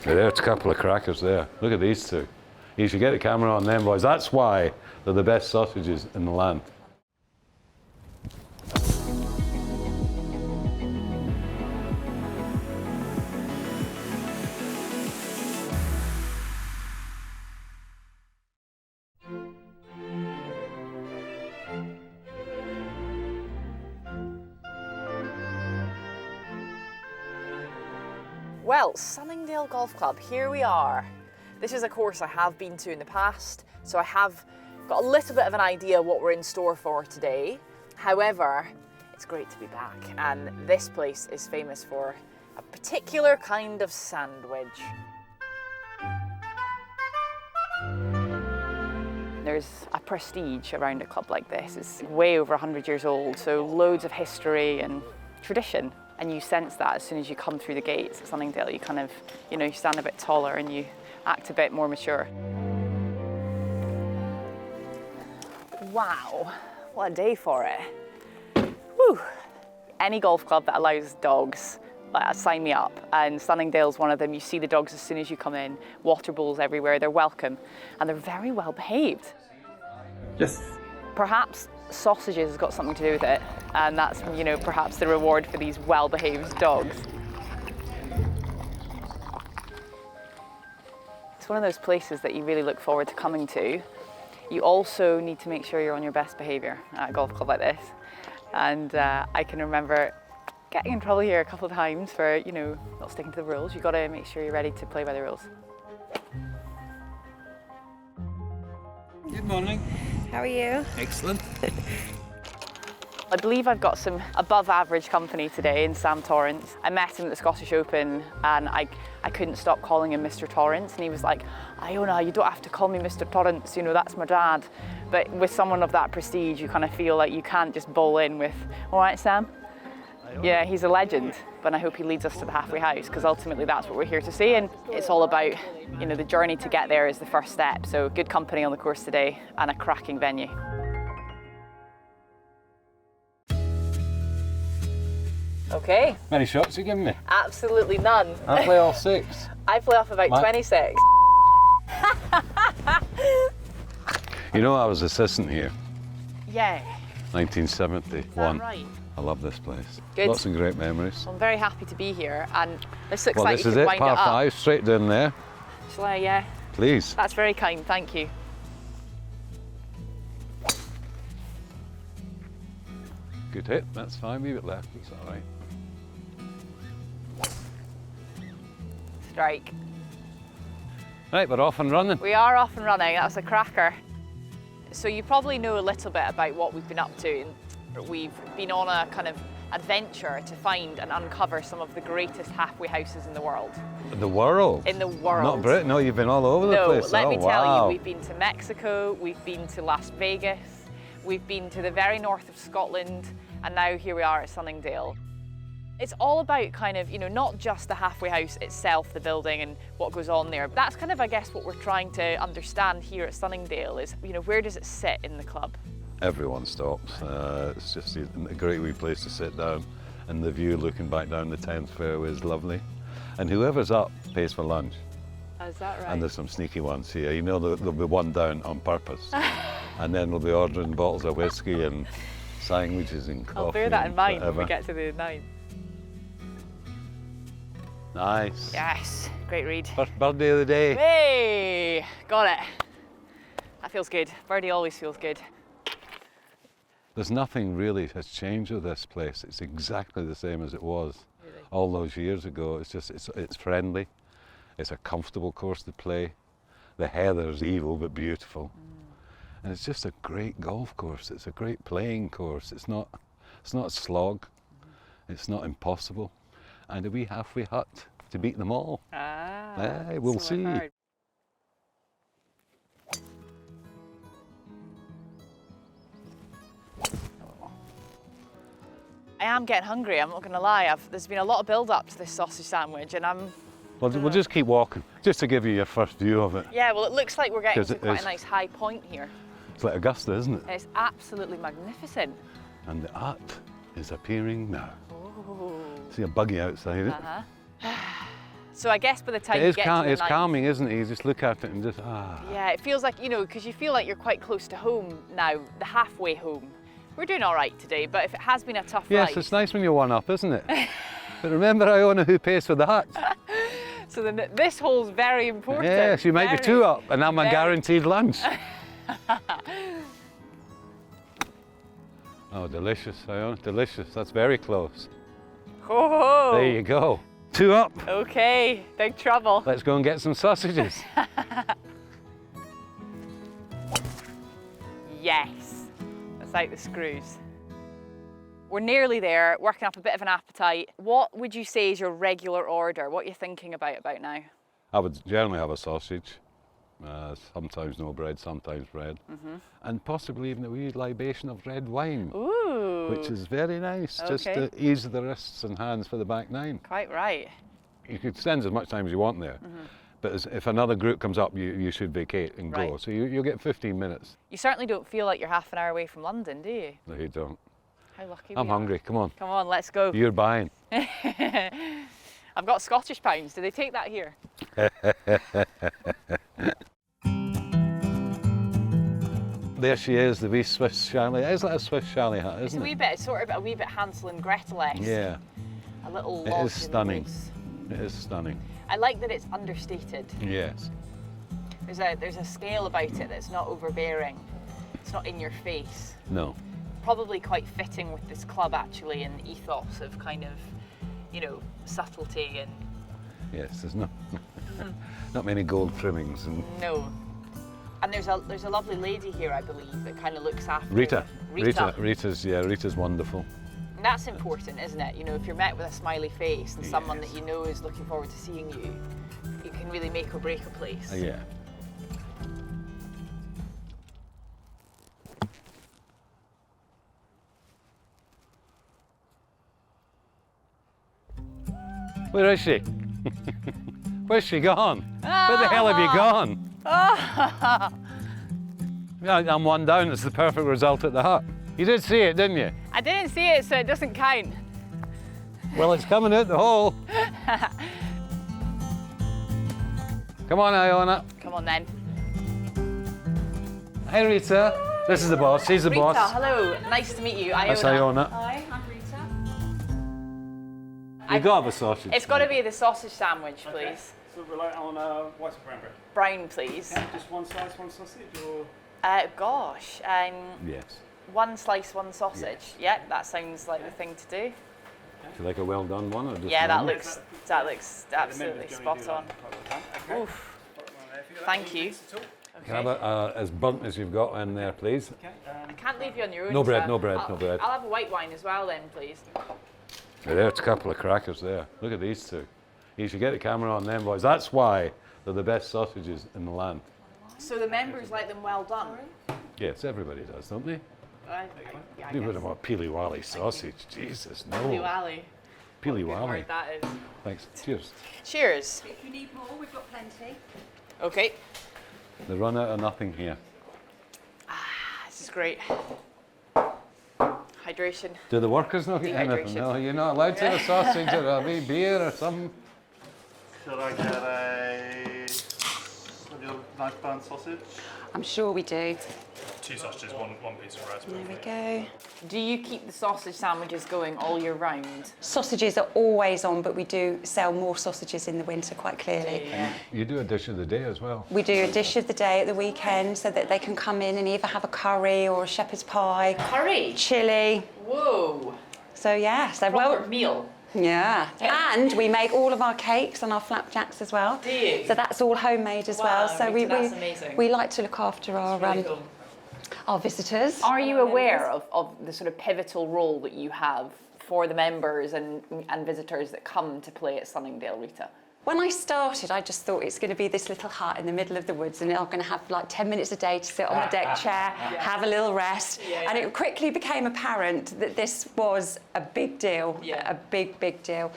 There's a couple of crackers there. Look at these two. You should get the camera on them, boys. That's why they're the best sausages in the land. Well, Sunningdale Golf Club, here we are. This is a course I have been to in the past, so I have got a little bit of an idea what we're in store for today. However, it's great to be back, and this place is famous for a particular kind of sandwich. There's a prestige around a club like this. It's way over 100 years old, so loads of history and tradition. And you sense that as soon as you come through the gates at Sunningdale. You kind of, you stand a bit taller and you act a bit more mature. Wow, what a day for it. Woo. Any golf club that allows dogs, sign me up. And Sunningdale's one of them. You see the dogs as soon as you come in, water bowls everywhere, they're welcome. And they're very well behaved. Yes. Perhaps sausages has got something to do with it, and that's, perhaps the reward for these well-behaved dogs. It's one of those places that you really look forward to coming to. You also need to make sure you're on your best behaviour at a golf club like this. And I can remember getting in trouble here a couple of times for, not sticking to the rules. You've got to make sure you're ready to play by the rules. Good morning. How are you? Excellent. I believe I've got some above average company today in Sam Torrance. I met him at the Scottish Open and I couldn't stop calling him Mr. Torrance, and he was like, Iona, you don't have to call me Mr. Torrance, that's my dad. But with someone of that prestige, you kind of feel like you can't just bowl in with, all right, Sam? Yeah, he's a legend, but I hope he leads us to the halfway house, because ultimately that's what we're here to see, and it's all about, the journey to get there is the first step. So good company on the course today and a cracking venue. Okay. Many shots you giving me? Absolutely none. I play all 6. I play off about 26. I was assistant here, Yeah. 1971. Right. I love this place. Good. Lots of great memories. I'm very happy to be here, and this looks Well, like this you is can it, wind par it up. 5, straight down there. Shall I, yeah? Please. That's very kind, thank you. Good hit, that's fine. Leave it left, it's all right. Strike. Right, we're off and running. We are off and running, that's a cracker. So you probably know a little bit about what we've been up to. We've been on a kind of adventure to find and uncover some of the greatest halfway houses in the world. The world? In the world. Not Britain, no, you've been all over the place. No, let me tell wow. you, we've been to Mexico, we've been to Las Vegas, we've been to the very north of Scotland, and now here we are at Sunningdale. It's all about kind of, not just the halfway house itself, the building and what goes on there. That's kind of, I guess, what we're trying to understand here at Sunningdale is, where does it sit in the club? Everyone stops. It's just a great wee place to sit down, and the view looking back down the 10th fairway is lovely. And whoever's up pays for lunch. Oh, is that right? And there's some sneaky ones here. There'll be one down on purpose. And then we'll be ordering bottles of whiskey and sandwiches and coffee. I'll bear that in mind when we whatever. get to the 9th. Nice. Yes, great read. First birdie of the day. Hey, got it. That feels good. Birdie always feels good. There's nothing really has changed with this place. It's exactly the same as it was all those years ago. It's just, it's friendly. It's a comfortable course to play. The heather's evil but beautiful. And it's just a great golf course. It's a great playing course. It's not a slog. It's not impossible. And a wee halfway hut to beat them all. We'll see. Hard. I am getting hungry, I'm not going to lie. There's been a lot of build-up to this sausage sandwich, and We'll just keep walking, just to give you your first view of it. Yeah, well, it looks like we're getting 'Cause to it quite is. a nice high point here. It's like Augusta, isn't it? It's absolutely magnificent. And the art is appearing now. Oh. See a buggy outside it. So I guess by the time It you is get to the it's ninth, calming, isn't it? You just look at it and just, yeah, it feels like, you know, because you feel like you're quite close to home now, the halfway home. We're doing all right today, but if it has been a tough Yes, ride. it's nice when you're one up, isn't it? But remember, Iona, who pays for the hut? So then this hole's very important. Yes, you might be two up, and I'm a guaranteed lunch. Oh, delicious, Iona, delicious. That's very close. Ho ho! There you go. Two up. Okay, big trouble. Let's go and get some sausages. Yes, that's out the screws. We're nearly there, working up a bit of an appetite. What would you say is your regular order? What are you thinking about now? I would generally have a sausage, sometimes no bread, sometimes bread, and possibly even a wee libation of red wine, Ooh. which is very nice, just Okay. to ease the wrists and hands for the back nine. Quite right. You could spend as much time as you want there, but if another group comes up, you should vacate and go. Right. So you'll get 15 minutes. You certainly don't feel like you're half an hour away from London, do you? No, you don't. How lucky I'm we are. hungry, come on. Come on, let's go. You're buying. I've got Scottish pounds. Do they take that here? There she is, the wee Swiss chalet. It is like a Swiss chalet hat, It's isn't a wee it? bit, sort of a wee bit Hansel and Gretel-esque. Yeah, A little it lodge is in the stunning. woods. It is stunning. I like that it's understated. Yes. There's a scale about it that's not overbearing. It's not in your face. No. Probably quite fitting with this club actually, and the ethos of kind of, you know, subtlety and Yes, there's not many gold trimmings. And no. And there's a lovely lady here, I believe, that kind of looks after Rita. Rita. Rita's wonderful. And that's important, isn't it? You know, if you're met with a smiley face and someone that Yes. you know is looking forward to seeing you, you can really make or break a place. Yeah. Where is she? Where's she gone? Where the hell have you gone? Yeah, I'm one down. It's the perfect result at the hut. You did see it, didn't you? I didn't see it, so it doesn't count. Well, it's coming out the hole. Come on, Iona. Come on then. Hey, Rita. This is the boss. She's the Rita, boss. hello. Nice to meet you. Iona. That's Iona. Hi, I'm Rita. You got to have a sausage. It's got to be the sausage sandwich, please. So rely on white or brown bread. Brown, please. Okay, just one slice, one sausage, or Gosh, Yes. one slice, one sausage. Yeah, that sounds like the thing to do. Do you like a well done one or just Yeah, that normal? looks the absolutely members spot generally on. do that quite a lot of time. Okay. Oof. Put one there for you. Thank you. At all. Can I have as burnt as you've got in there, please? Okay. I can't leave you on your own. No bread, sir. no bread, I'll, no bread. I'll have a white wine as well then, please. There's a couple of crackers there. Look at these two. You should get the camera on them, boys. That's why they're the best sausages in the land. So the members like them well done? Yes, everybody does, don't they? Yeah, I You guess. wouldn't want Peely Wally sausage. Jesus, no. Peely Wally. Peely Good Wally. word that is. Thanks. Cheers. Cheers. If you need more, we've got plenty. Okay. They run out of nothing here. This is great. Hydration. Do the workers not get anything? Dehydration. No, you're not allowed to have a sausage or a wee beer or something. Should I get a little nice burnt sausage? I'm sure we do. 2 sausages, one piece of bread. There we go. Do you keep the sausage sandwiches going all year round? Sausages are always on, but we do sell more sausages in the winter, quite clearly. Yeah. You do a dish of the day as well. We do a dish of the day at the weekend so that they can come in and either have a curry or a shepherd's pie, Curry. chilli. Whoa. So yes, they're Proper well. meal. Yeah, and we make all of our cakes and our flapjacks as well. Do you? So that's all homemade as well. Wow, So Rita, that's amazing. we like to look after Really cool. our visitors. Are you aware of the sort of pivotal role that you have for the members and visitors that come to play at Sunningdale, Rita? When I started, I just thought it's going to be this little hut in the middle of the woods and I'm going to have like 10 minutes a day to sit on the deck chair, have a little rest. Yeah. And it quickly became apparent that this was a big deal, Yeah. a big, big deal.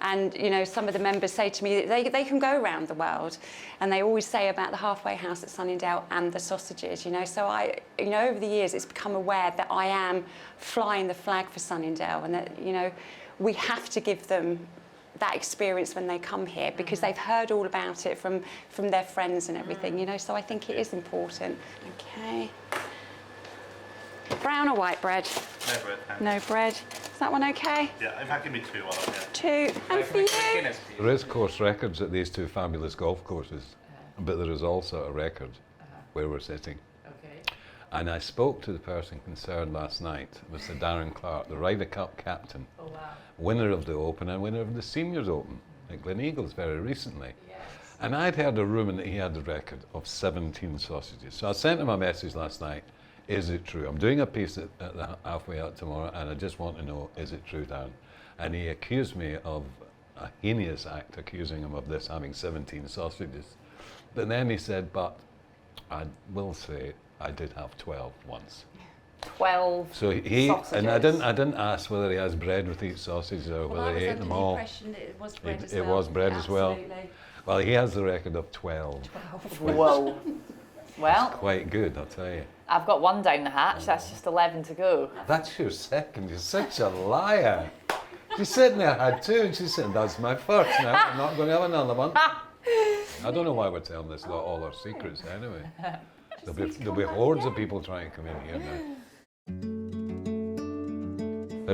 And, you know, some of the members say to me that they can go around the world and they always say about the halfway house at Sunningdale and the sausages, you know. So over the years, it's become aware that I am flying the flag for Sunningdale and that, you know, we have to give them that experience when they come here, because they've heard all about it from their friends and everything, you know, so I think it is important. Okay. Brown or white bread? No bread. Thanks. No bread. Is that one okay? Yeah, if I give me 2 while I'm here. 2. And for you? There is course records at these 2 fabulous golf courses, but there is also a record where we're sitting. Okay. And I spoke to the person concerned last night, Mr. Darren Clark, the Ryder Cup captain, Oh wow. winner of the Open and winner of the Seniors Open at Gleneagles very recently. Yes. And I'd heard a rumour that he had the record of 17 sausages. So I sent him a message last night. Is it true? I'm doing a piece at the halfway out tomorrow, and I just want to know, is it true, Darren? And he accused me of a heinous act, accusing him of this having 17 sausages. But then he said, but I will say I did have 12 once. 12 So he sausages. and I didn't ask whether he has bread with each sausage or whether he ate them all. It was bread It was bread as well. Absolutely. Well, he has the record of 12. Whoa. Well, Quite good, I'll tell you. I've got 1 down the hatch, that's just 11 to go. That's your second. You're such a liar. She's sitting there, I had 2, and she's saying, that's my first. Now I'm not going to have another one. I don't know why we're telling this lot all our secrets anyway. There'll be hordes of people trying to come in here now.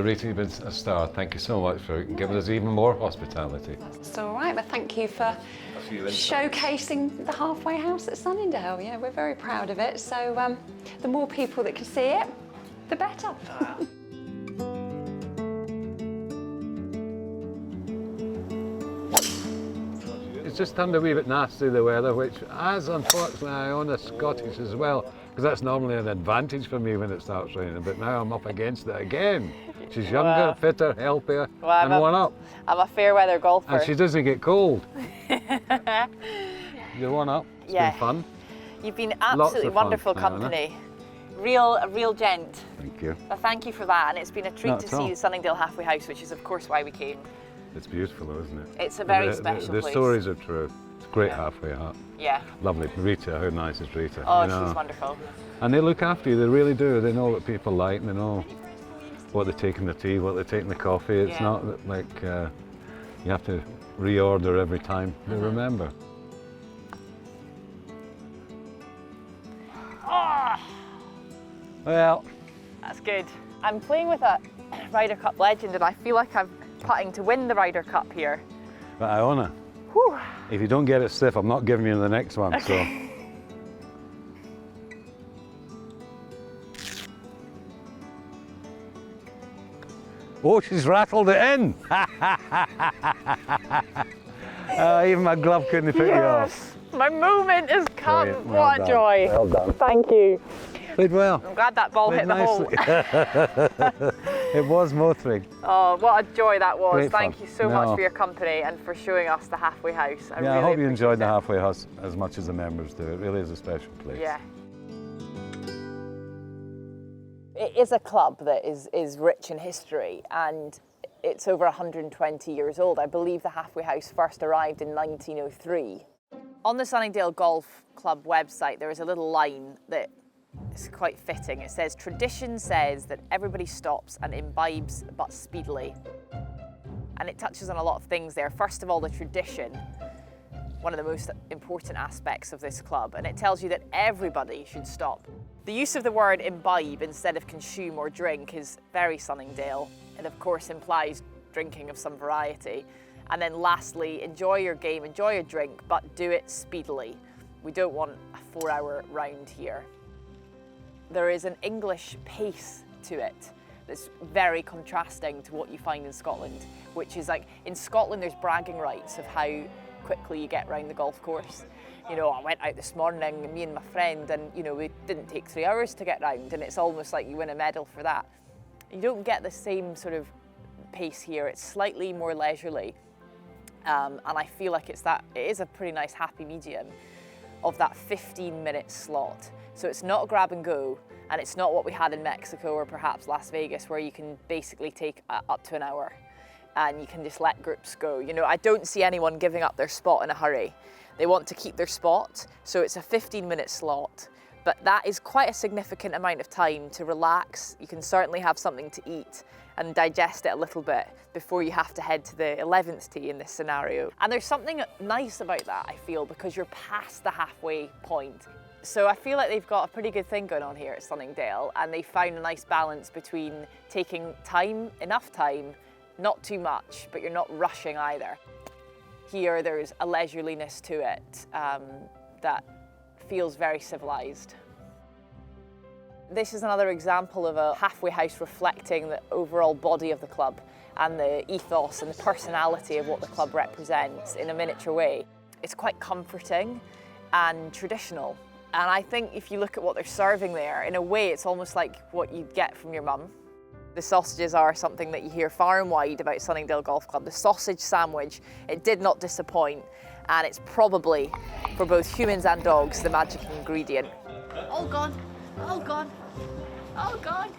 Rita, you've been a star. Thank you so much for giving us even more hospitality. It's all right, but thank you for showcasing the halfway house at Sunningdale. Yeah, we're very proud of it. So the more people that can see it, the better. It's just turned a wee bit nasty, the weather, which has unfortunately Iona Scottish as well, because that's normally an advantage for me when it starts raining, but now I'm up against it again. She's younger, Well, fitter, healthier, well, and one up. I'm a fair weather golfer. And she doesn't get cold. You're one up. It's Yeah. been fun. You've been Lots absolutely of fun, wonderful Iona. company. A real gent. Thank you. Well, thank you for that, and it's been a treat Not to at see all. the Sunningdale Halfway House, which is of course why we came. It's beautiful, though, isn't it? It's a very The special The place. stories are true. It's a great halfway hut. Yeah. Lovely. Rita, how nice is Rita? Oh, you know? she's wonderful. And they look after you, they really do. They know what people like, and they know what they take in the tea, what they take in the coffee. It's Yeah. not that, like you have to reorder every time. They remember. Oh, Well, that's good. I'm playing with a Ryder Cup legend, and I feel like I'm putting to win the Ryder Cup here. but Iona, Whew. if you don't get it stiff, I'm not giving you the next one. So. Oh, she's rattled it in. Even my glove couldn't pick you off. My moment has come. Brilliant. Well What a done. joy. Well done. Thank you. Played well. I'm glad that ball hit Played the hole. nicely. It was motoring. Oh, what a joy that was. Great Thank fun. you so much No. for your company and for showing us the halfway house. Yeah, I hope you enjoyed the halfway house as much as the members do. It really is a special place. Yeah. It is a club that is rich in history, and it's over 120 years old. I believe the halfway house first arrived in 1903. On the Sunningdale Golf Club website, there is a little line that is quite fitting. It says, "Tradition says that everybody stops and imbibes but speedily." And it touches on a lot of things there. First of all, the tradition, one of the most important aspects of this club, and it tells you that everybody should stop. The use of the word imbibe instead of consume or drink is very Sunningdale. It of course implies drinking of some variety. And then lastly, enjoy your game, enjoy your drink, but do it speedily. We don't want a 4-hour round here. There is an English pace to it that's very contrasting to what you find in Scotland, which is like, in Scotland there's bragging rights of how quickly you get round the golf course. You know, I went out this morning, me and my friend, and you know, we didn't take 3 hours to get round, and it's almost like you win a medal for that. You don't get the same sort of pace here. It's slightly more leisurely. And I feel like it is a pretty nice happy medium of that 15-minute slot. So it's not grab and go, and it's not what we had in Mexico or perhaps Las Vegas, where you can basically take up to an hour and you can just let groups go. You know, I don't see anyone giving up their spot in a hurry. They want to keep their spot, so it's a 15-minute slot, but that is quite a significant amount of time to relax. You can certainly have something to eat, and digest it a little bit before you have to head to the 11th tee in this scenario. And there's something nice about that, I feel, because you're past the halfway point. So I feel like they've got a pretty good thing going on here at Sunningdale, and they found a nice balance between taking time, enough time, not too much, but you're not rushing either. Here there's a leisureliness to it that feels very civilised. This is another example of a halfway house reflecting the overall body of the club and the ethos and the personality of what the club represents in a miniature way. It's quite comforting and traditional. And I think if you look at what they're serving there, in a way it's almost like what you'd get from your mum. The sausages are something that you hear far and wide about Sunningdale Golf Club. The sausage sandwich, it did not disappoint, and it's probably, for both humans and dogs, the magic ingredient. Oh God, oh God, oh God.